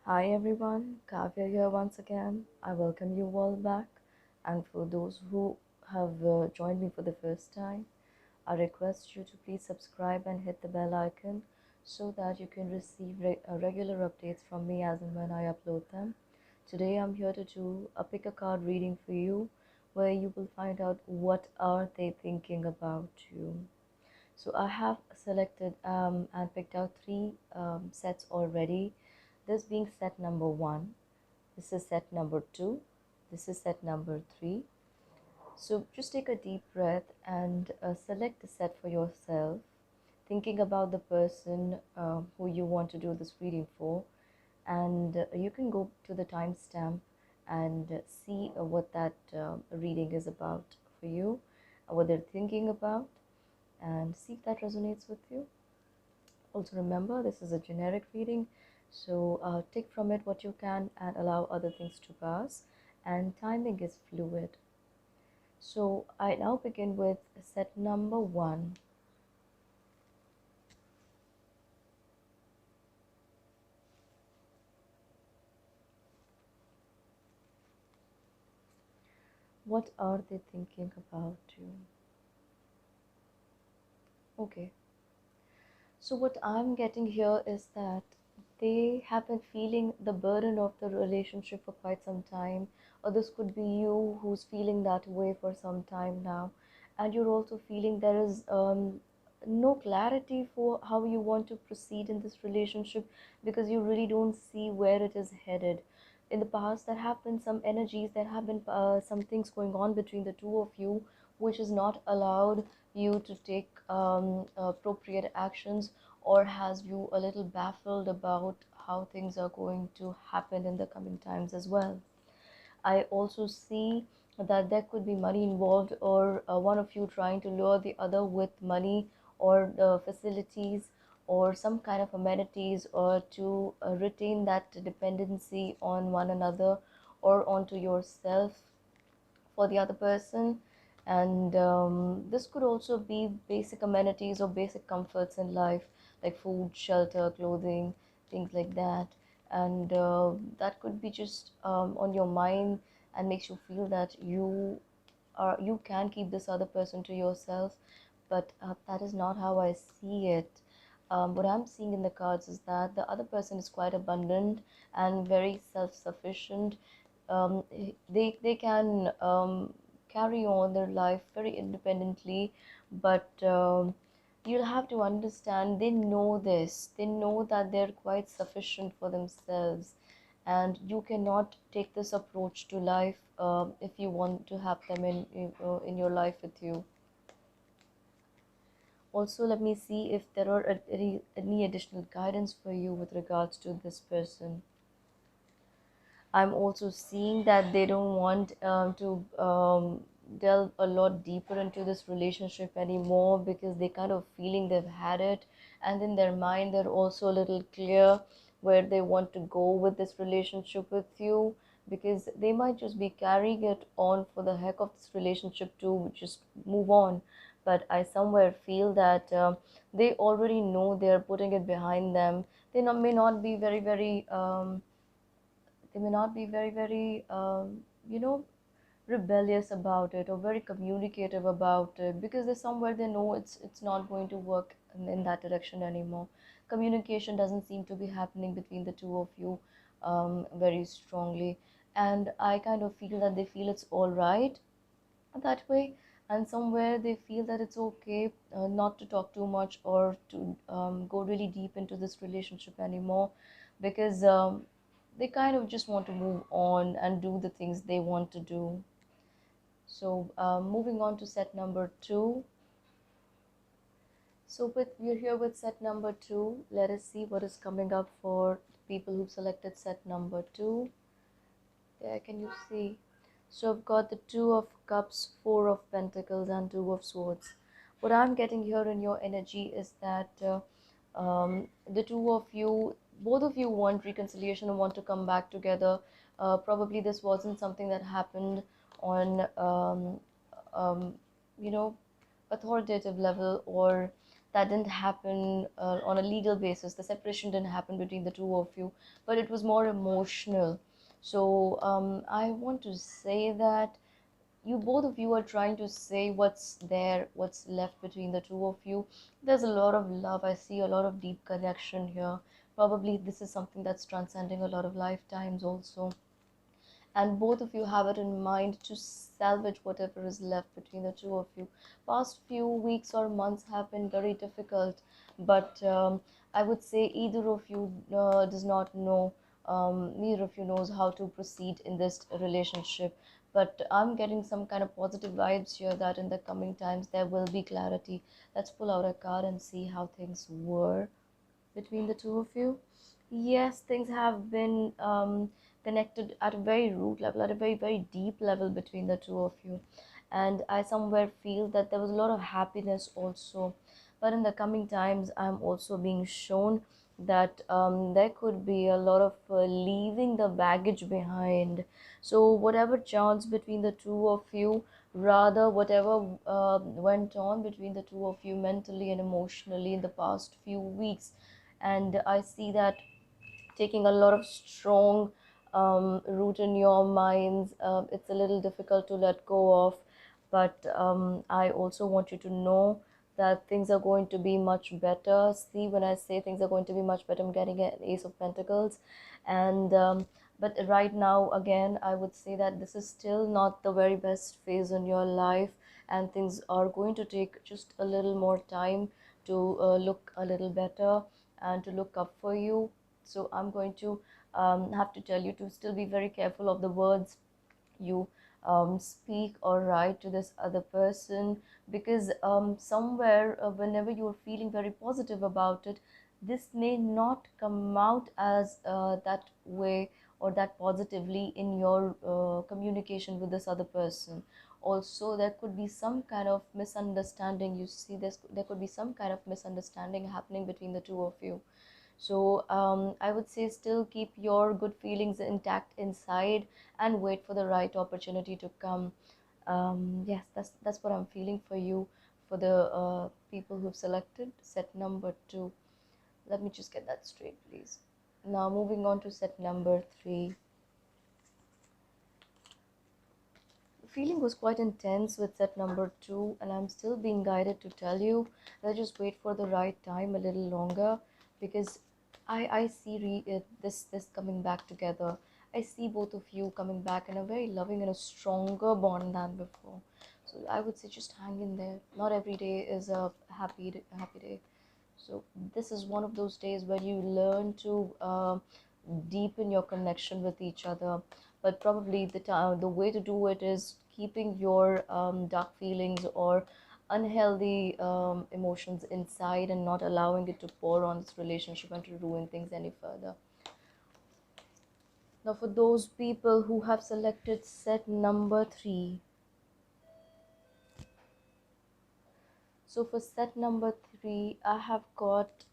Hi everyone, Kavya here once again. I welcome you all back. And for those who have joined me for the first time, I request you to please subscribe and hit the bell icon so that you can receive regular updates from me as and when I upload them. Today I'm here to do a pick a card reading for you where you will find out what are they thinking about you. So I have selected and picked out three sets already. This being set number one, this is set number two, this is set number three. So just take a deep breath and select the set for yourself, thinking about the person who you want to do this reading for. And you can go to the timestamp and see what that reading is about for you, what they're thinking about, and see if that resonates with you. Also remember, this is a generic reading, so take from it what you can and allow other things to pass, and timing is fluid. So I now begin with set number one. What are they thinking about you? Okay, so what I'm getting here is that they have been feeling the burden of the relationship for quite some time, or this could be you who's feeling that way for some time now, and you're also feeling there is no clarity for how you want to proceed in this relationship because you really don't see where it is headed. In the past, there have been some energies, there have been some things going on between the two of you, which has not allowed you to take appropriate actions, or has you a little baffled about how things are going to happen in the coming times as well. I also see that there could be money involved, or one of you trying to lure the other with money or the facilities or some kind of amenities, or to retain that dependency on one another or onto yourself for the other person. And this could also be basic amenities or basic comforts in life, like food, shelter, clothing, things like that. And that could be just on your mind and makes you feel that you can keep this other person to yourself, but that is not how I see it. What I'm seeing in the cards is that the other person is quite abundant and very self-sufficient. They can carry on their life very independently, but you'll have to understand they know this. They know that they're quite sufficient for themselves, and you cannot take this approach to life if you want to have them in your life with you. Also, let me see if there are any additional guidance for you with regards to this person. I'm also seeing that they don't want to delve a lot deeper into this relationship anymore because they kind of feeling they've had it, and in their mind they're also a little clear where they want to go with this relationship with you, because they might just be carrying it on for the heck of this relationship to just move on. But I somewhere feel that they already know they're putting it behind them. They may not be very rebellious about it, or very communicative about it, because there's somewhere they know it's not going to work in that direction anymore. Communication doesn't seem to be happening between the two of you very strongly, and I kind of feel that they feel it's all right that way, and somewhere they feel that it's okay not to talk too much or to go really deep into this relationship anymore, because they kind of just want to move on and do the things they want to do. So moving on to set number two. So we're here with set number two. Let us see what is coming up for people who've selected set number two. There, can you see? So I've got the Two of Cups, Four of Pentacles, and Two of Swords. What I'm getting here in your energy is that the two of you, both of you want reconciliation and want to come back together. Probably this wasn't something that happened on, um, you know, authoritative level, or that didn't happen on a legal basis. The separation didn't happen between the two of you, but it was more emotional. So I want to say that you both of you are trying to say what's there, what's left between the two of you. There's a lot of love. I see a lot of deep connection here. Probably this is something that's transcending a lot of lifetimes also, and both of you have it in mind to salvage whatever is left between the two of you. Past few weeks or months have been very difficult, but I would say either of you does not know, neither of you knows how to proceed in this relationship. But I'm getting some kind of positive vibes here that in the coming times there will be clarity. Let's pull out a card and see how things were between the two of you. Yes, things have been connected at a very root level, at a very, very deep level between the two of you. And I somewhere feel that there was a lot of happiness also. But in the coming times, I'm also being shown that there could be a lot of leaving the baggage behind. So, whatever chance between the two of you, rather, whatever went on between the two of you mentally and emotionally in the past few weeks, and I see that taking a lot of strong root in your minds. It's a little difficult to let go of, but I also want you to know that things are going to be much better. See, when I say things are going to be much better, I'm getting an Ace of Pentacles, and but right now, again, I would say that this is still not the very best phase in your life, and things are going to take just a little more time to look a little better and to look up for you. So I'm going to have to tell you to still be very careful of the words you speak or write to this other person, because somewhere whenever you're feeling very positive about it, this may not come out as that way or that positively in your communication with this other person. Also, there could be some kind of misunderstanding. You see, there could be some kind of misunderstanding happening between the two of you. So I would say still keep your good feelings intact inside and wait for the right opportunity to come. Yes, that's what I'm feeling for you, for the people who've selected set number 2. Let me just get that straight, please. Now moving on to set number 3. The feeling was quite intense with set number 2, and I'm still being guided to tell you that just wait for the right time a little longer, because I see this coming back together. I see both of you coming back in a very loving and a stronger bond than before. So I would say just hang in there. Not every day is a happy day. So this is one of those days where you learn to deepen your connection with each other. But probably the way to do it is keeping your dark feelings or unhealthy emotions inside and not allowing it to pour on this relationship and to ruin things any further. Now, for those people who have selected set number 3, so for set number 3, I have got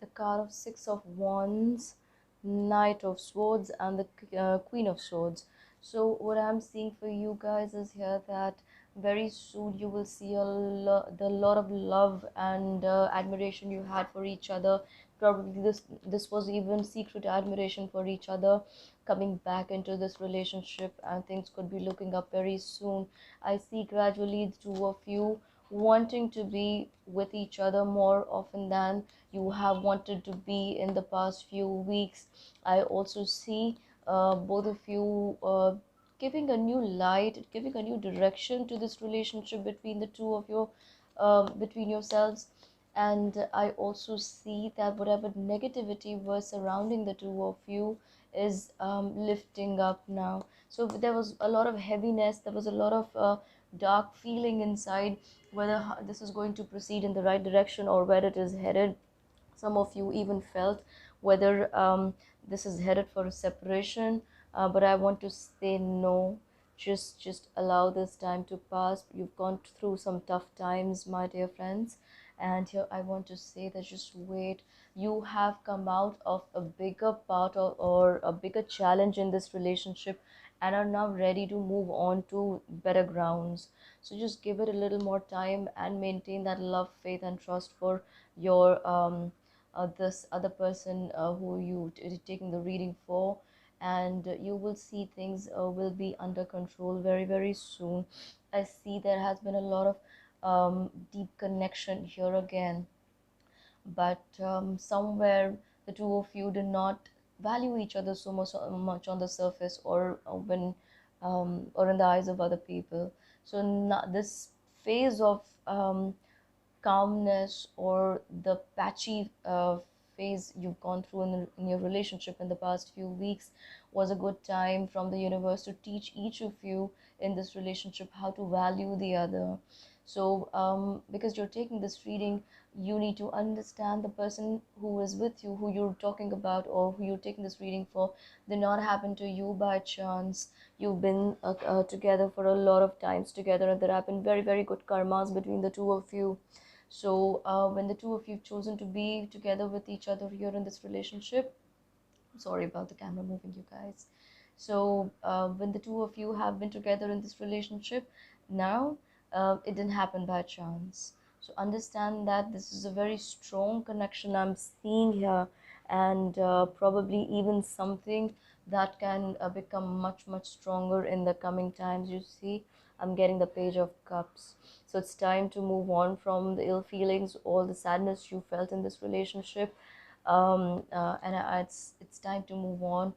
the card of Six of Wands, Knight of Swords, and the Queen of Swords. So what I'm seeing for you guys is here that very soon you will see the lot of love and admiration you had for each other. Probably this was even secret admiration for each other, coming back into this relationship, and things could be looking up very soon. I see gradually the two of you wanting to be with each other more often than you have wanted to be in the past few weeks. I also see both of you giving a new light, giving a new direction to this relationship between the two of you, between yourselves. And I also see that whatever negativity was surrounding the two of you is lifting up now. So there was a lot of heaviness, there was a lot of dark feeling inside, whether this is going to proceed in the right direction or where it is headed. Some of you even felt whether this is headed for a separation, but I want to say no. Just allow this time to pass. You've gone through some tough times, my dear friends, and here I want to say that just wait. You have come out of a bigger part or a bigger challenge in this relationship, and are now ready to move on to better grounds. So just give it a little more time and maintain that love, faith, and trust for your this other person who taking the reading for, and you will see things will be under control very, very soon. I see there has been a lot of deep connection here again, but somewhere the two of you did not value each other so much on the surface, or when or in the eyes of other people. So this phase of calmness, or the patchy phase you've gone through in your relationship in the past few weeks, was a good time from the universe to teach each of you in this relationship how to value the other. So because you're taking this reading, you need to understand the person who is with you, who you're talking about, or who you're taking this reading for, did not happen to you by chance. You've been together for a lot of times together, and there have been very, very good karmas between the two of you. So when the two of you have chosen to be together with each other here in this relationship, sorry about the camera moving, you guys. So when the two of you have been together in this relationship, now it didn't happen by chance. So understand that this is a very strong connection I'm seeing here, and probably even something that can become much, much stronger in the coming times. You see, I'm getting the Page of Cups. So it's time to move on from the ill feelings, all the sadness you felt in this relationship, and it's time to move on.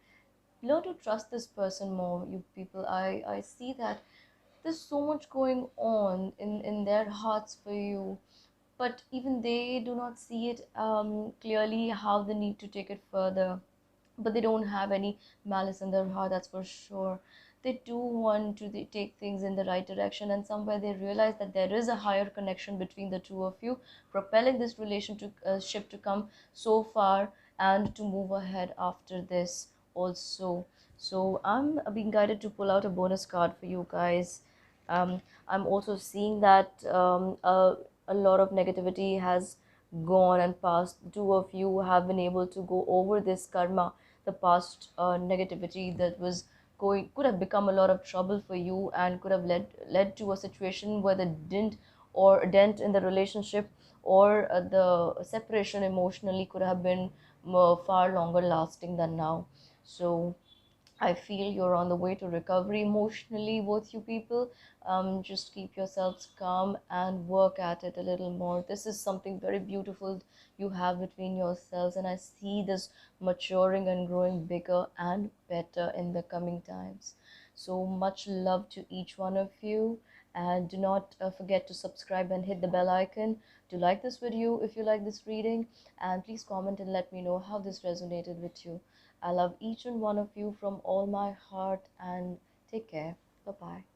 Learn to trust this person more, you people. I see that there's so much going on in their hearts for you, but even they do not see it clearly how they need to take it further. But they don't have any malice in their heart, that's for sure. They do want to take things in the right direction, and somewhere they realize that there is a higher connection between the two of you, propelling this relationship to come so far and to move ahead after this also. So I'm being guided to pull out a bonus card for you guys. I'm also seeing that a lot of negativity has gone and passed. The two of you have been able to go over this karma, the past negativity that was going, could have become a lot of trouble for you, and could have led to a situation where the dent or dent in the relationship, or the separation emotionally could have been far longer lasting than now. So I feel you're on the way to recovery emotionally, both you people. Just keep yourselves calm and work at it a little more. This is something very beautiful you have between yourselves, and I see this maturing and growing bigger and better in the coming times. So much love to each one of you, and do not forget to subscribe and hit the bell icon to like this video if you like this reading, and please comment and let me know how this resonated with you. I love each and one of you from all my heart, and take care. Bye bye.